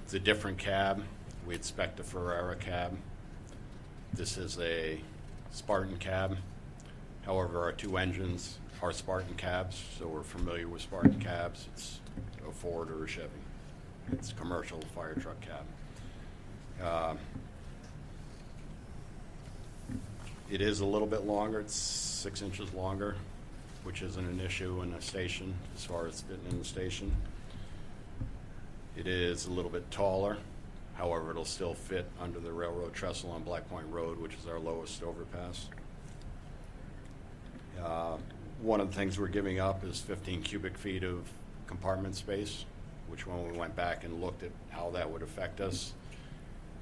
It's a different cab. We expect a Ferrara cab. This is a Spartan cab. However, our two engines are Spartan cabs, so we're familiar with Spartan cabs. It's a Ford or a Chevy. It's a commercial fire truck cab. It is a little bit longer. It's 6 inches longer, which isn't an issue in a station as far as fitting in the station. It is a little bit taller. However, it'll still fit under the railroad trestle on Black Point Road, which is our lowest overpass. One of the things we're giving up is 15 cubic feet of compartment space, which when we went back and looked at how that would affect us,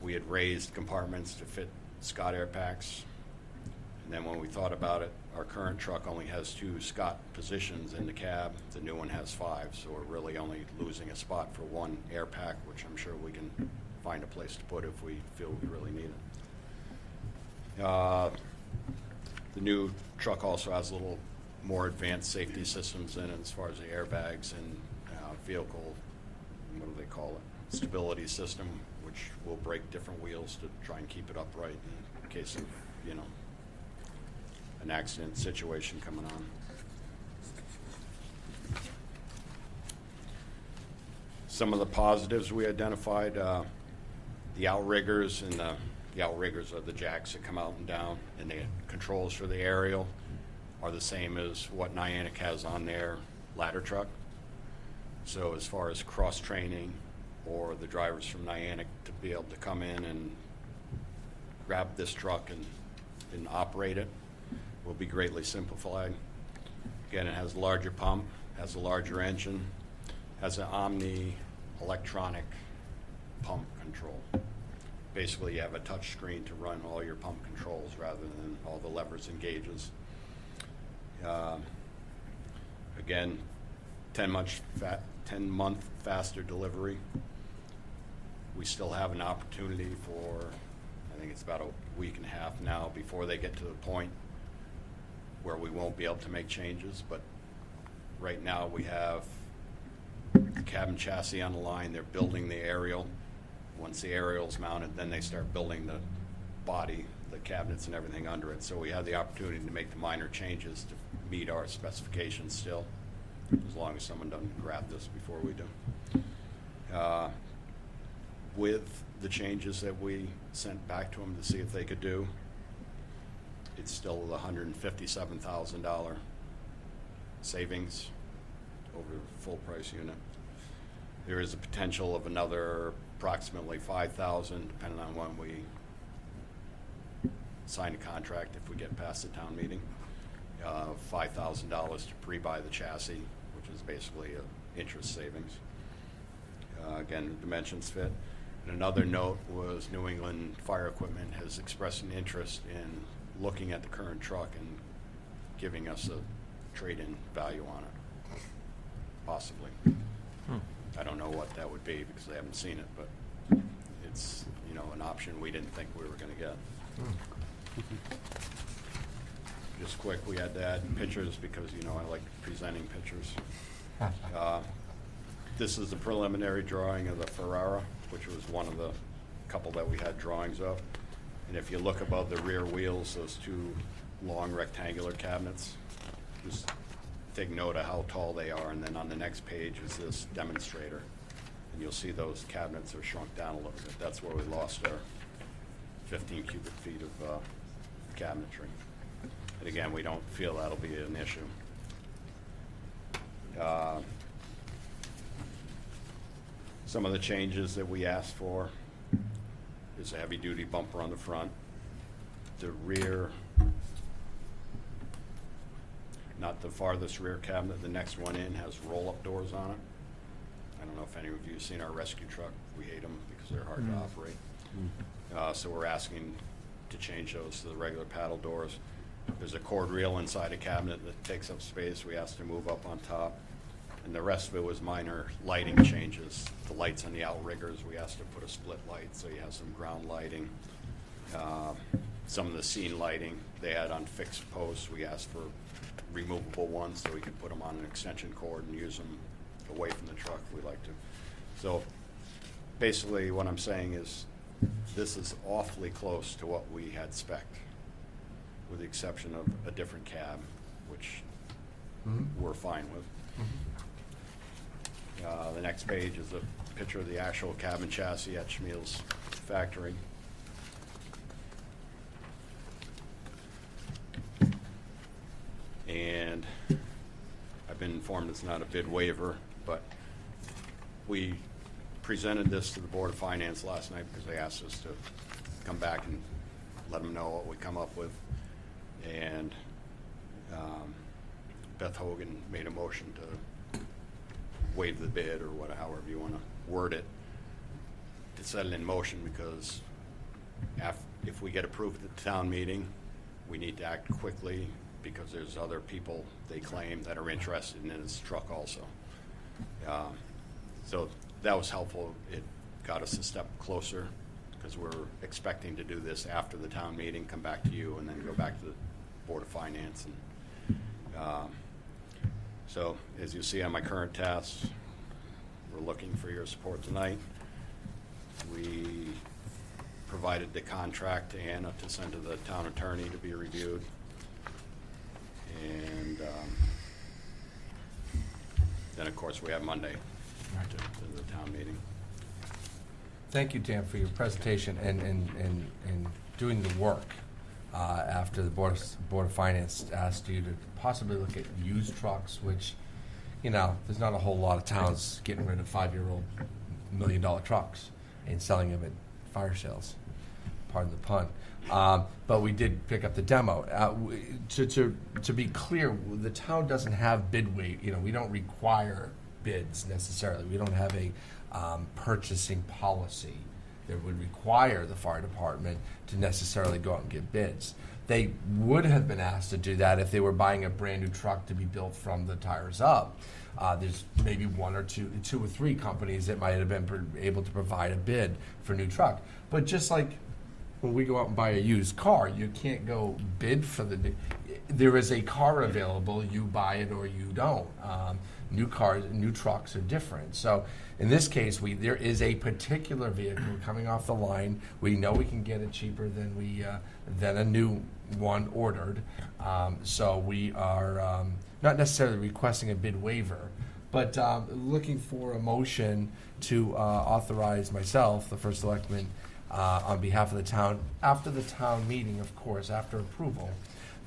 we had raised compartments to fit Scott air packs. And then when we thought about it, our current truck only has 2 Scott positions in the cab. The new one has 5, so we're really only losing a spot for 1 air pack, which I'm sure we can find a place to put if we feel we really need it. The new truck also has a little more advanced safety systems in it as far as the airbags and vehicle, what do they call it, stability system, which will break different wheels to try and keep it upright in case of, you know, an accident situation coming on. Some of the positives we identified, the outriggers, and the outriggers are the jacks that come out and down, and the controls for the aerial are the same as what Niantic has on their ladder truck. So as far as cross-training or the drivers from Niantic to be able to come in and grab this truck and operate it will be greatly simplified. Again, it has a larger pump, has a larger engine, has an Omni electronic pump control. Basically, you have a touch screen to run all your pump controls rather than all the levers and gauges. Again, 10-month faster delivery. We still have an opportunity for, I think it's about a week and a half now before they get to the point where we won't be able to make changes. But right now we have the cabin chassis on the line. They're building the aerial. Once the aerial's mounted, then they start building the body, the cabinets and everything under it. So we have the opportunity to make the minor changes to meet our specifications still, as long as someone doesn't grab this before we do. With the changes that we sent back to them to see if they could do, it's still the $157,000 savings over the full price unit. There is a potential of another approximately $5,000, depending on when we sign a contract, if we get past the town meeting. $5,000 to pre-buy the chassis, which is basically an interest savings. Again, the dimensions fit. And another note was New England Fire Equipment has expressed an interest in looking at the current truck and giving us a trade-in value on it, possibly. I don't know what that would be because I haven't seen it, but it's, you know, an option we didn't think we were going to get. Just quick, we had to add pictures because, you know, I like presenting pictures. This is the preliminary drawing of the Ferrara, which was one of the couple that we had drawings of. And if you look above the rear wheels, those 2 long rectangular cabinets, just take note of how tall they are. And then on the next page is this demonstrator. And you'll see those cabinets are shrunk down a little bit. That's where we lost our 15 cubic feet of cabinetry. And again, we don't feel that'll be an issue. Some of the changes that we asked for is a heavy-duty bumper on the front. The rear, not the farthest rear cabinet, the next one in has roll-up doors on it. I don't know if any of you have seen our rescue truck. We hate them because they're hard to operate. So we're asking to change those to the regular paddle doors. There's a cord reel inside a cabinet that takes up space. We asked to move up on top. And the rest of it was minor lighting changes. The lights on the outriggers, we asked to put a split light so you have some ground lighting. Some of the scene lighting they had on fixed posts, we asked for removable ones so we could put them on an extension cord and use them away from the truck if we like to. So basically what I'm saying is this is awfully close to what we had spec'd, with the exception of a different cab, which we're fine with. The next page is a picture of the actual cabin chassis at Schmiel's factory. And I've been informed it's not a bid waiver, but we presented this to the Board of Finance last night because they asked us to come back and let them know what we come up with. And Beth Hogan made a motion to waive the bid, or however you want to word it, to set it in motion, because if we get approved at the town meeting, we need to act quickly, because there's other people, they claim, that are interested in this truck also. So that was helpful. It got us a step closer, because we're expecting to do this after the town meeting, come back to you, and then go back to the Board of Finance. And so as you see on my current tasks, we're looking for your support tonight. We provided the contract to Anna to send to the town attorney to be reviewed. And then, of course, we have Monday to the town meeting. Thank you, Dan, for your presentation and doing the work after the Board of Finance asked you to possibly look at used trucks, which, you know, there's not a whole lot of towns getting rid of 5-year-old $1 million trucks and selling them at fire sales. Pardon the pun. But we did pick up the demo. To be clear, the town doesn't have bid wait. You know, we don't require bids necessarily. We don't have a purchasing policy that would require the fire department to necessarily go out and get bids. They would have been asked to do that if they were buying a brand new truck to be built from the tires up. There's maybe two or three companies that might have been able to provide a bid for a new truck. But just like when we go out and buy a used car, you can't go bid for the new. There is a car available, you buy it or you don't. New cars, new trucks are different. So in this case, there is a particular vehicle coming off the line. We know we can get it cheaper than a new one ordered. So we are not necessarily requesting a bid waiver, but looking for a motion to authorize myself, the first selectman, on behalf of the town, after the town meeting, of course, after approval,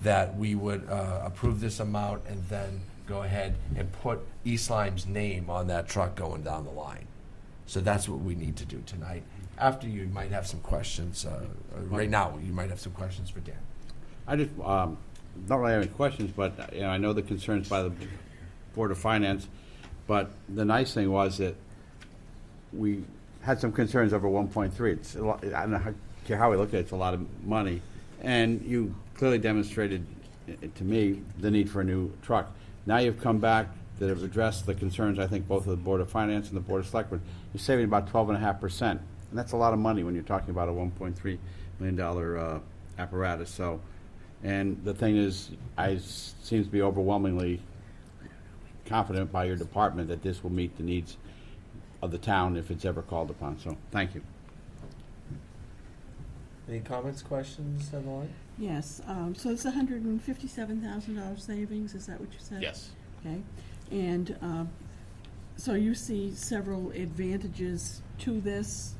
that we would approve this amount and then go ahead and put East Lyme's name on that truck going down the line. So that's what we need to do tonight. After you might have some questions. Right now, you might have some questions for Dan. I just don't really have any questions, but I know the concerns by the Board of Finance. But the nice thing was that we had some concerns over 1.3. It's a lot, I don't care how we look at it, it's a lot of money. And you clearly demonstrated, to me, the need for a new truck. Now you've come back that have addressed the concerns, I think, both of the Board of Finance and the Board of Selectmen. You're saving about 12.5%. And that's a lot of money when you're talking about a $1.3 million apparatus. So, and the thing is, I seem to be overwhelmingly confident by your department that this will meet the needs of the town if it's ever called upon. So, thank you. Any comments, questions down the line? Yes, so it's $157,000 savings, is that what you said? Yes. Okay, and so you see several advantages to this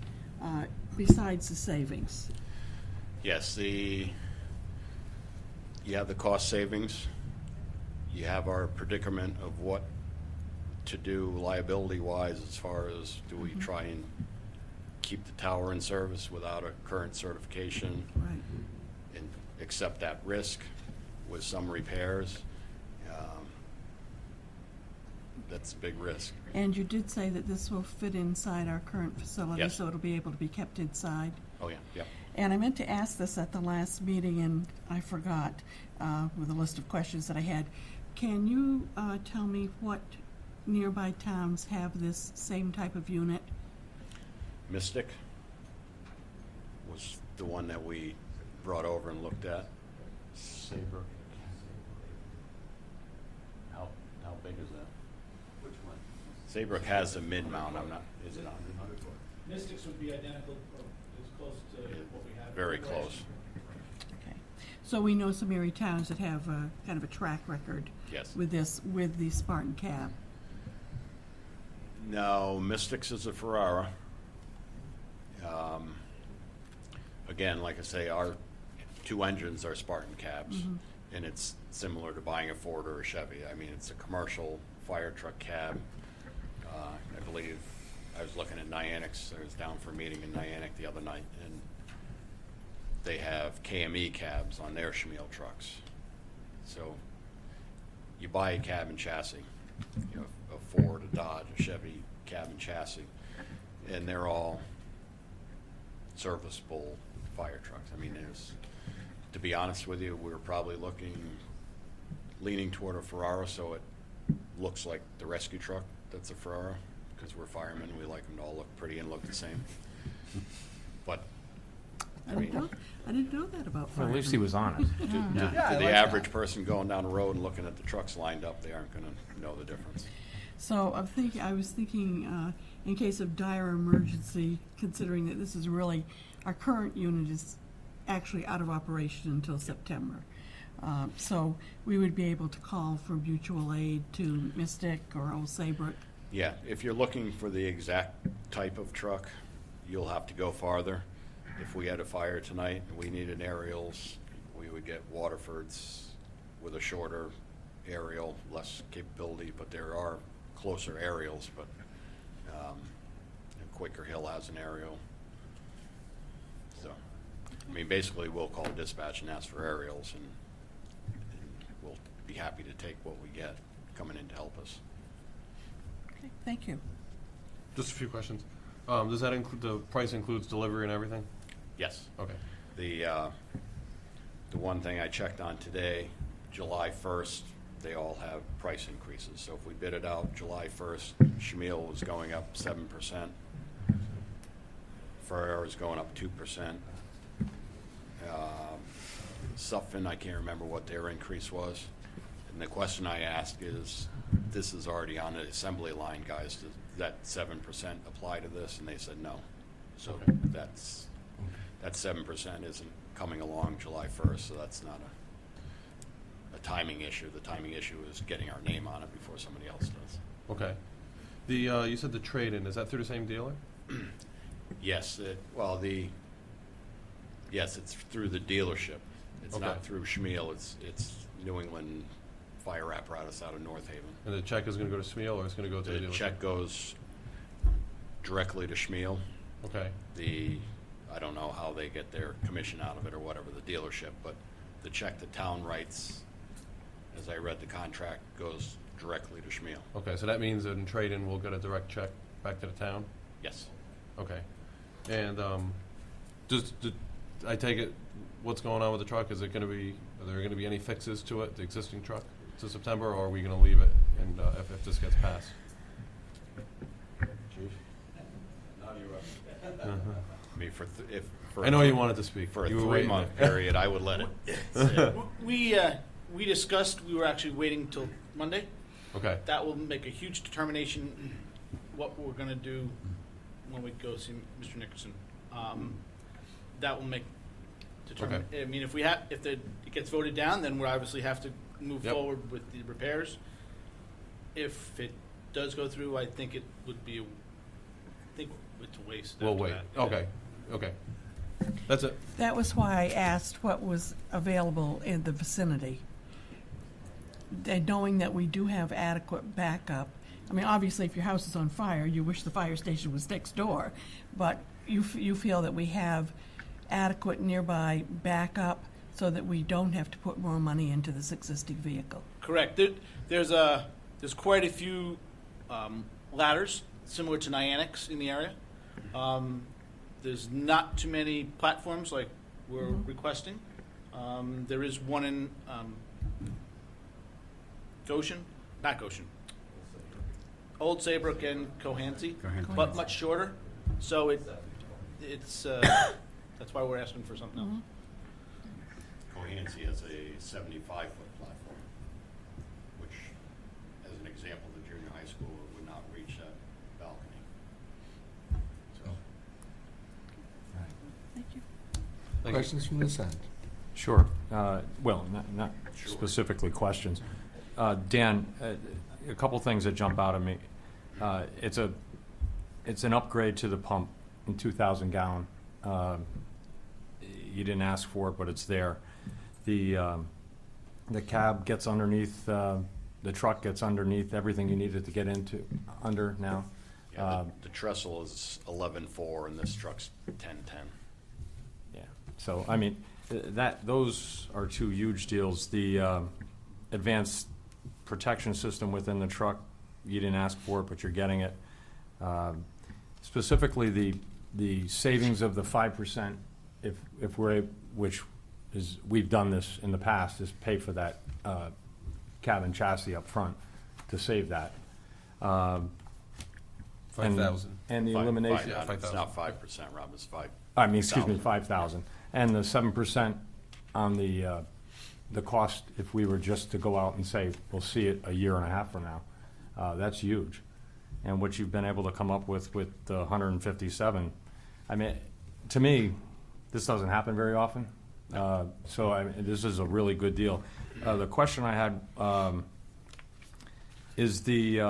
besides the savings? Yes, you have the cost savings. You have our predicament of what to do liability-wise as far as do we try and keep the tower in service without a current certification, Right. and accept that risk with some repairs. That's a big risk. And you did say that this will fit inside our current facility, Yes. so it'll be able to be kept inside. Oh, yeah, yeah. And I meant to ask this at the last meeting, and I forgot with a list of questions that I had. Can you tell me what nearby towns have this same type of unit? Mystic was the one that we brought over and looked at. Saybrook. How big is that? Which one? Saybrook has a mid-mount. I'm not. Is it 100 foot? Mystics would be identical or as close to what we have. Very close. Okay. So we know some area towns that have a kind of a track record Yes. with this, with the Spartan cab. No, Mystics is a Ferrara. Again, like I say, our two engines are Spartan cabs, and it's similar to buying a Ford or a Chevy. I mean, it's a commercial fire truck cab. I believe I was looking at Niantic's. I was down for a meeting in Niantic the other night, and they have KME cabs on their Schmiel trucks. So you buy a cab and chassis, you know, a Ford, a Dodge, a Chevy cab and chassis, and they're all serviceable fire trucks. I mean, to be honest with you, we're probably leaning toward a Ferrara, so it looks like the rescue truck that's a Ferrara, because we're firemen, we like them to all look pretty and look the same. But, I mean, I didn't know that about Well, at least he firemen. was on it. to the average person going down the road and looking at the trucks lined up, they aren't gonna know the difference. So I was thinking, in case of dire emergency, considering that this is really, our current unit is actually out of operation until September. So we would be able to call for mutual aid to Mystic or Old Saybrook. Yeah, if you're looking for the exact type of truck, you'll have to go farther. If we had a fire tonight and we needed aerials, we would get Waterford's with a shorter aerial, less capability, but there are closer aerials, but Quaker Hill has an aerial. So, I mean, basically, we'll call dispatch and ask for aerials, and we'll be happy to take what we get coming in to help us. Okay, thank you. Just a few questions. Does that include, the price includes delivery and everything? Yes. Okay. The one thing I checked on today, July 1st, they all have price increases. So if we bid it out July 1st, Schmiel was going up 7%. Ferrara is going up 2%. Suffolk, I can't remember what their increase was. And the question I asked is, this is already on the assembly line, guys. Does that 7% apply to this? And they said no. So Okay. that 7% isn't coming along July 1st, so that's not a timing issue. The timing issue is getting our name on it before somebody else does. Okay. You said the trade-in, is that through the same dealer? Yes, yes, it's through the dealership. It's Okay. not through Schmiel. It's New England Fire Apparatus out of North Haven. And the check is gonna go to Schmiel, or it's gonna go to the The dealership? check goes directly to Schmiel. Okay. I don't know how they get their commission out of it or whatever, the dealership, but the check the town writes, as I read the contract, goes directly to Schmiel. Okay, so that means that in trade-in, we'll get a direct check back to the town? Yes. Okay. And, I take it, what's going on with the truck? Are there gonna be any fixes to it, the existing truck, to September, or are we gonna leave it and, if this gets passed? Chief? Now you're up. I mean, I know you wanted to speak. For a You were waiting 3-month there. period, I would let it sit. We discussed, we were actually waiting till Monday. Okay, That will make a huge determination what we're gonna do when we go see Mr. Nickerson. That will make I mean, if it gets voted down, then we'll obviously have to move Yep. forward with the repairs. If it does go through, I think it would be, I think it's a waste. we'll after wait. that. Okay. That's it. That was why I asked what was available in the vicinity. And knowing that we do have adequate backup, I mean, obviously, if your house is on fire, you wish the fire station was next door, but you feel that we have adequate nearby backup so that we don't have to put more money into this existing vehicle. Correct. There's quite a few ladders similar to Niantic's in the area. There's not too many platforms like we're requesting. There is one in Old Saybrook and Cohansey, but much shorter. So it's that's why we're asking for something else. Cohansey has a 75-foot platform, which, as an example, the junior high school would not reach that balcony. So you. Questions from this end? Sure. Well, not Sure. specifically questions. Dan, a couple things that jump out at me. It's an upgrade to the pump in 2,000 gallon. You didn't ask for it, but it's there. The cab gets underneath, the truck gets underneath everything you needed to get into under now. Yeah, the trestle is 11.4 and this truck's 10.10. Yeah. So I mean, those are two huge deals. The advanced protection system within the truck, you didn't ask for it, but you're getting it. Specifically, the savings of the 5%, if we're, which is, we've done this in the past, is pay for that cab and chassis up front to save that. 5,000. And the elimination. Yeah, It's 5,000. not 5%, Rob, it's 5. I mean, excuse me, 5,000. And the 7% on the cost, if we were just to go out and say, we'll see it a year and a half from now, that's huge. And what you've been able to come up with the 157, I mean, to me, this doesn't happen very often. So this is a really good deal. The question I had, is the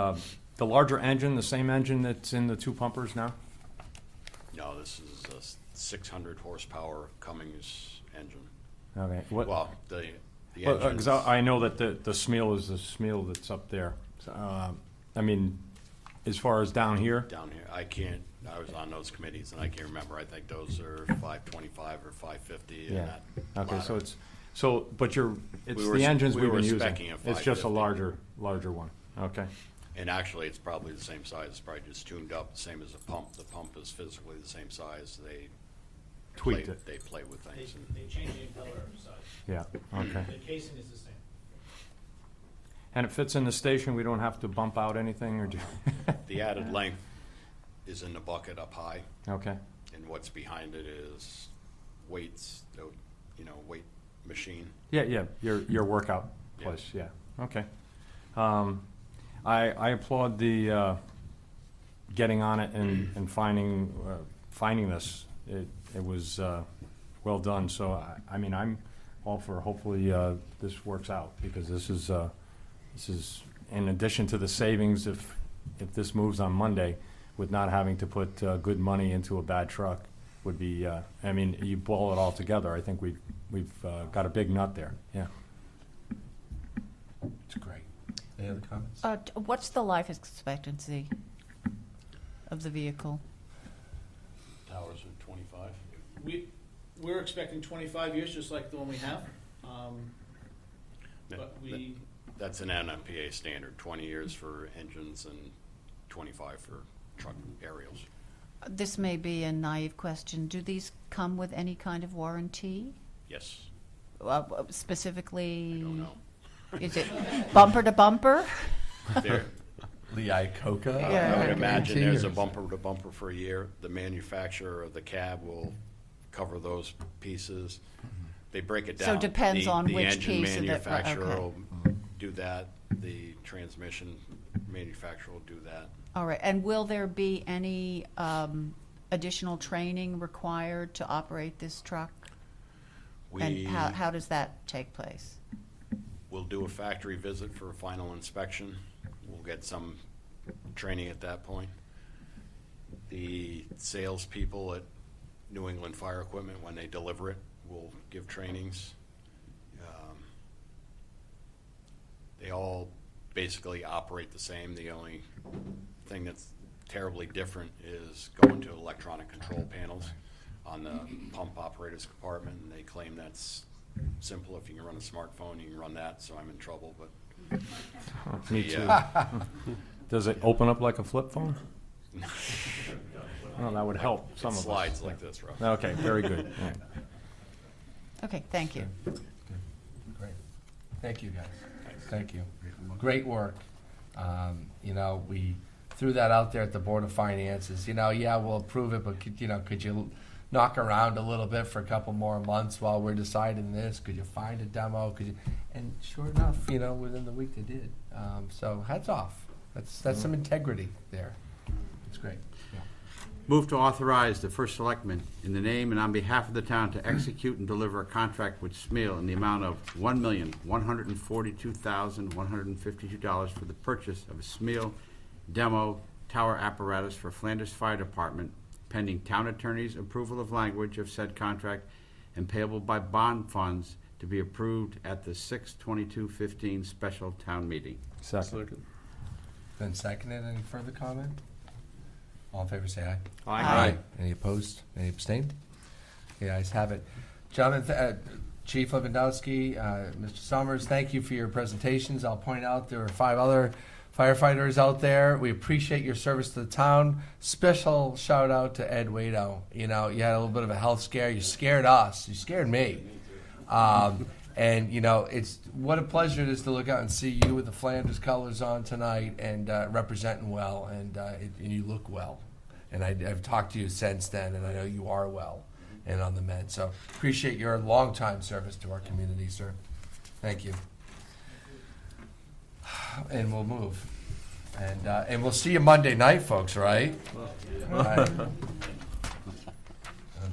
larger engine the same engine that's in the two pumpers now? No, this is a 600 horsepower Cummins engine. Okay. What? Well, the Well, engine. 'cause I know that the Smeal is the Smeal that's up there. So, I mean, as far as down here, Down here, I was on those committees and I can't remember, I think those are 525 or 550 in yeah. that Okay, so ladder. but it's We were- the engines we we've were been using. spec'ing a It's just a 550. larger one. Okay. And actually, it's probably the same size, it's probably just tuned up, the same as the pump. The pump is physically the same size, they Tweaked play, it. They play with things. And They change the impeller size. Yeah. Okay. The casing is the same. And it fits in the station. We don't have to bump out anything, or do? the added length is in the bucket up high, Okay. and what's behind it is weights, weight machine. Yeah. Your workout Yeah. place. Yeah. Okay. I applaud the getting on it and finding this. It was well done. So I mean, I'm all for hopefully this works out, because this is in addition to the savings if this moves on Monday, with not having to put good money into a bad truck, would be. I mean, you boil it all together. I think we've got a big nut there. Yeah. It's great. Any other comments? What's the life expectancy of the vehicle? Towers are 25. We're expecting 25 years, just like the one we have. That- But we, That's an NMPA standard, 20 years for engines and 25 for truck aerials. This may be a naive question. Do these come with any kind of warranty? Yes, Specifically, I don't know. is it bumper to bumper? There, Lee Iacocca? Yeah. I would Okay. imagine there's a Years. bumper to bumper for a year. The manufacturer of the cab will cover those pieces. They break it So down. it depends on which The engine piece of it, right, manufacturer okay. will do that. The transmission manufacturer will do that. All right. And will there be any additional training required to operate this truck? And We how does that take place? will do a factory visit for a final inspection. We'll get some training at that point. The salespeople at New England Fire Equipment, when they deliver it, will give trainings. They all basically operate the same. The only thing that's terribly different is going to electronic control panels on the pump operator's compartment, and they claim that's simple. If you can run a smartphone, you can run that, so I'm in trouble, but Me the, too. Does it open up like a flip phone? Well, that would help some it of us. slides like this, Rob. Okay, very good. All right. Okay. Thank you. Great. Thank you, guys. Thank you. Great work. We threw that out there at the Board of Finances. Yeah, we'll approve it, but could you knock around a little bit for a couple more months while we're deciding this? Could you find a demo? And sure enough, within the week they did. So hats off. That's some integrity there. It's great. Yeah. Move to authorize the first selectman in the name and on behalf of the town to execute and deliver a contract with SMEAL in the amount of $1,142,152 for the purchase of a SMEAL demo tower apparatus for Flanders Fire Department, pending town attorney's approval of language of said contract and payable by bond funds to be approved at the 6/22/15 special town meeting. Second. Been seconded. Any further comment? All in favor, say aye. Aye. Any opposed? Any abstained? The ayes have it. Gentlemen, Chief Lewandowski, Mr. Summers, thank you for your presentations. I'll point out there are 5 other firefighters out there. We appreciate your service to the town. Special shout out to Ed Wado. You know, you had a little bit of a health scare. You scared us. You scared me. And, you know, it's what a pleasure it is to look out and see you with the Flanders colors on tonight and representing well, and you look well. And I've talked to you since then, and I know you are well and on the mend. So appreciate your long-time service to our community, sir. Thank you. And we'll move. And we'll see you Monday night, folks, right? All right.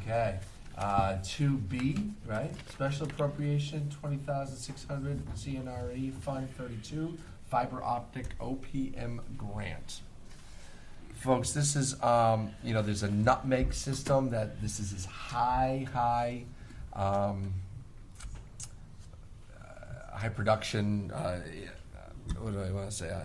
Okay. 2B, right? Special appropriation, 20,600 CNRE Fund 32, fiber optic OPM grant. Folks, this is, you know, there's a nutmeg system that this is this high production, what do I want to say?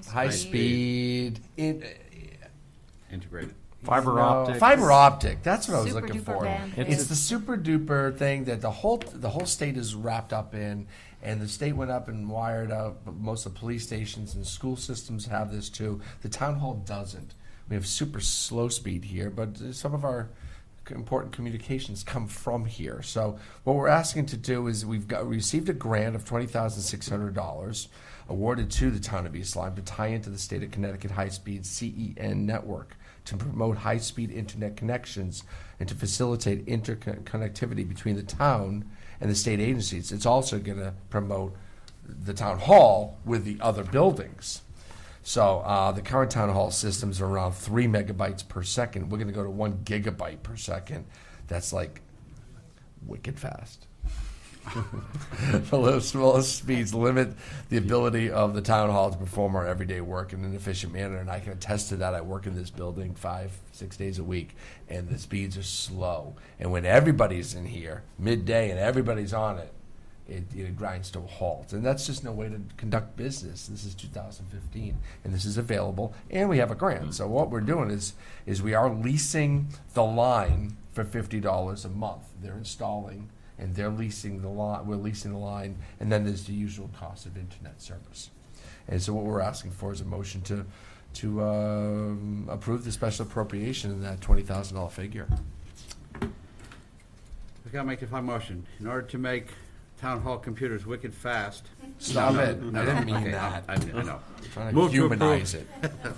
High speed. Integrated. Fiber optic. Fiber optic. That's what I was Super looking duper for. bandwidth. It's the super duper thing that the whole state is wrapped up in, and the state went up and wired up. Most of the police stations and school systems have this too. The town hall doesn't. We have super slow speed here, but some of our important communications come from here. So what we're asking to do is we received a grant of $20,600 awarded to the town of East Lyme to tie into the state of Connecticut high-speed CEN network to promote high-speed internet connections and to facilitate interconnectivity between the town and the state agencies. It's also going to promote the town hall with the other buildings. So the current town hall systems are around 3 megabytes per second. We're going to go to 1 gigabyte per second. That's like wicked fast. The slowest speeds limit the ability of the town hall to perform our everyday work in an efficient manner, and I can attest to that. I work in this building 5-6 days a week, and the speeds are slow. And when everybody's in here midday and everybody's on it, it grinds to a halt. And that's just no way to conduct business. This is 2015, and this is available, and we have a grant. So what we're doing is we are leasing the line for $50 a month. They're installing, and they're leasing the line. We're leasing the line, and then there's the usual cost of internet service. And so what we're asking for is a motion to approve the special appropriation in that $20,000 figure. I gotta make a motion. In order to make town hall computers wicked fast. Stop it. I didn't mean Okay, that. I know. I'm trying to Move to humanize it.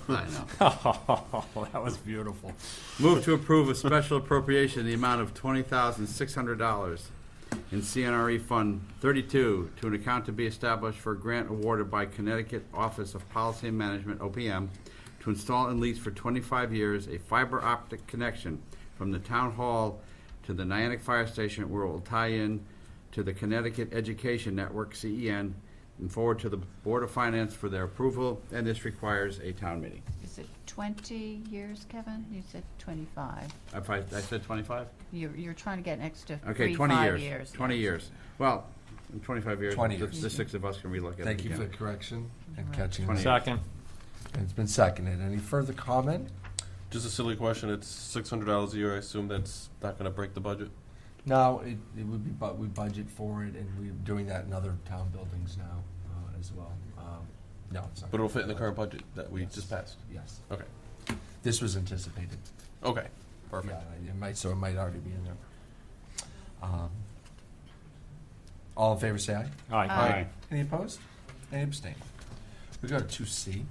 I know. Oh, that was beautiful. Move to approve a special appropriation in the amount of $20,600 in CNRE Fund 32 to an account to be established for a grant awarded by Connecticut Office of Policy and Management, OPM, to install and lease for 25 years a fiber optic connection from the town hall to the Niantic Fire Station, where it will tie in to the Connecticut Education Network, CEN, and forward to the Board of Finance for their approval, and this requires a town meeting. Is it 20 years, Kevin? You said 25. I said 25? You're trying to get an extra Okay, 5 20 years. 20 yes. years. Well, in 25 years, 20 the years. 6 of us can relook at it Thank you for again. the correction and Right. catching 20 it. Second. And it's been seconded. Any further comment? Just a silly question, it's $600 a year, I assume that's not gonna break the budget? No, it would be, but we budget for it, and we're doing that in other town buildings now as well. No, it's not. But it'll fit in the current budget that we Yes. just passed? Yes. Okay, This was anticipated. okay, perfect. Yeah, it might already be in there. All in favor, say aye. Aye. Aye. Any opposed? Any abstain? We go to 2C.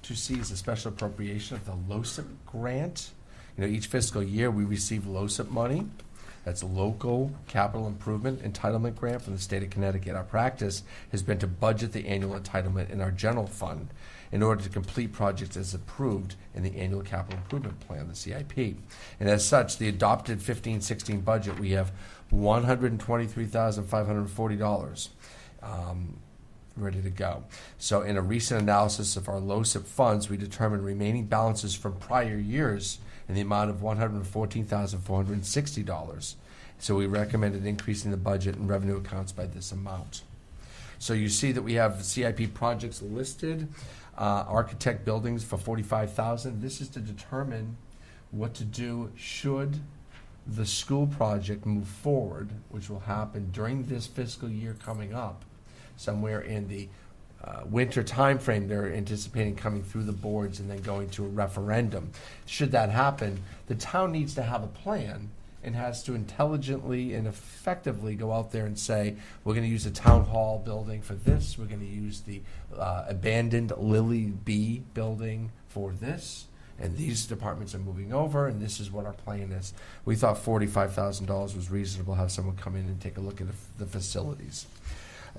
2C is a special appropriation of the LoCIP grant. You know, each fiscal year we receive LoCIP money. That's a local capital improvement entitlement grant from the state of Connecticut. Our practice has been to budget the annual entitlement in our general fund in order to complete projects as approved in the annual capital improvement plan, the CIP. And as such, the adopted 15-16 budget, we have $123,540 ready to go. So in a recent analysis of our LoCIP funds, we determined remaining balances from prior years in the amount of $114,460. So we recommended increasing the budget and revenue accounts by this amount. So you see that we have CIP projects listed, architect buildings for $45,000. This is to determine what to do should the school project move forward, which will happen during this fiscal year coming up. Somewhere in the winter timeframe, they're anticipating coming through the boards and then going to a referendum. Should that happen, the town needs to have a plan and has to intelligently and effectively go out there and say, we're going to use the town hall building for this, we're going to use the abandoned Lily B building for this, and these departments are moving over, and this is what our plan is. We thought $45,000 was reasonable, have someone come in and take a look at the facilities.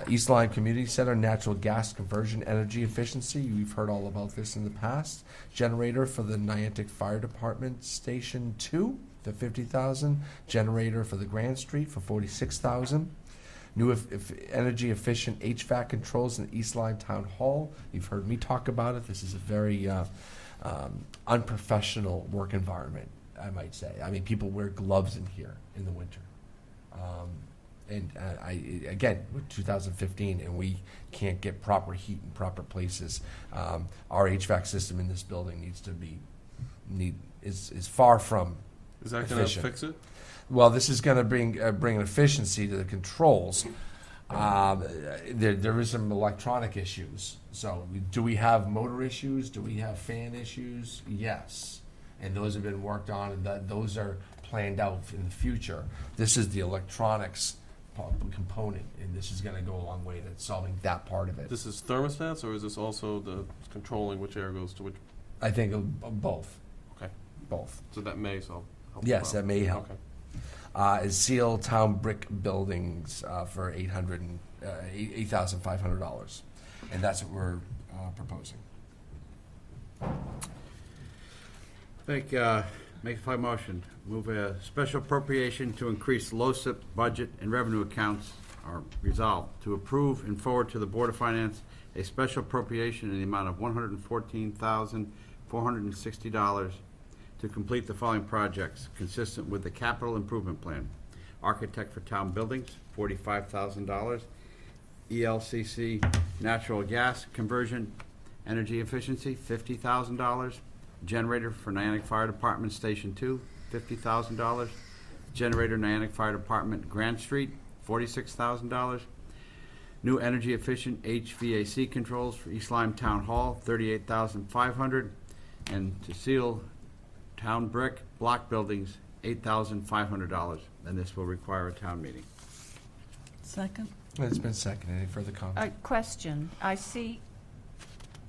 East Lyme Community Center, natural gas conversion energy efficiency. We've heard all about this in the past. Generator for the Niantic Fire Department Station 2 for $50,000. Generator for the Grand Street for $46,000. New energy efficient HVAC controls in the East Lyme Town Hall. You've heard me talk about it. This is a very unprofessional work environment, I might say. I mean, people wear gloves in here in the winter. And again, we're 2015, and we can't get proper heat in proper places. Our HVAC system in this building is far from Is that going to efficient. fix it? Well, this is going to bring an efficiency to the controls. There is some electronic issues. So, do we have motor issues? Do we have fan issues? Yes, and those have been worked on, and those are planned out in the future. This is the electronics component, and this is going to go a long way to solving that part of it. This is thermostats, or is this also the controlling which air goes to which? I think both. Okay. Both. So that may help. Yes, that may help. Okay. Is seal town brick buildings for $8,500, and that's what we're proposing. Make a motion. Move a special appropriation to increase LoCIP budget and revenue accounts are resolved to approve and forward to the Board of Finance a special appropriation in the amount of $114,460 to complete the following projects consistent with the capital improvement plan. Architect for town buildings, $45,000. ELCC natural gas conversion energy efficiency, $50,000. Generator for Niantic Fire Department Station 2, $50,000. Generator Niantic Fire Department Grant Street, $46,000. New energy efficient HVAC controls for East Lyme Town Hall, $38,500. And to seal town brick block buildings, $8,500. And this will require a town meeting. Second? It's been seconded. Any further comment? Question. I see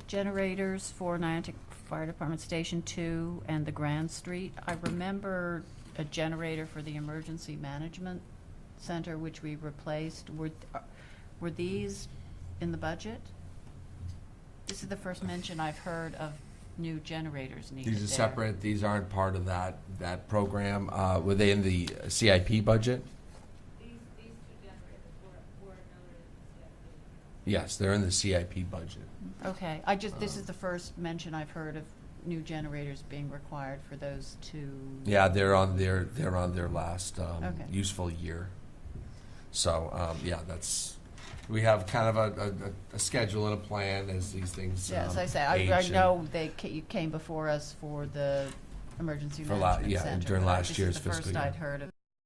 generators for Niantic Fire Department Station 2 and the Grand Street. I remember a generator for the Emergency Management Center, which we replaced. Were these in the budget? This is the first mention I've heard of new generators needed These are there. separate. These aren't part of that program. Were they in the CIP budget? These two generators were noted in the CIP. Yes, they're in the CIP budget. Okay. This is the first mention I've heard of new generators being required for those two. Yeah, they're on their last Okay. useful year. So we have kind of a schedule and a plan as these things. Yeah, as I say, age I and- know you came before us for the Emergency For Management yeah, Center. during but last year's This is the fiscal first year. I'd heard of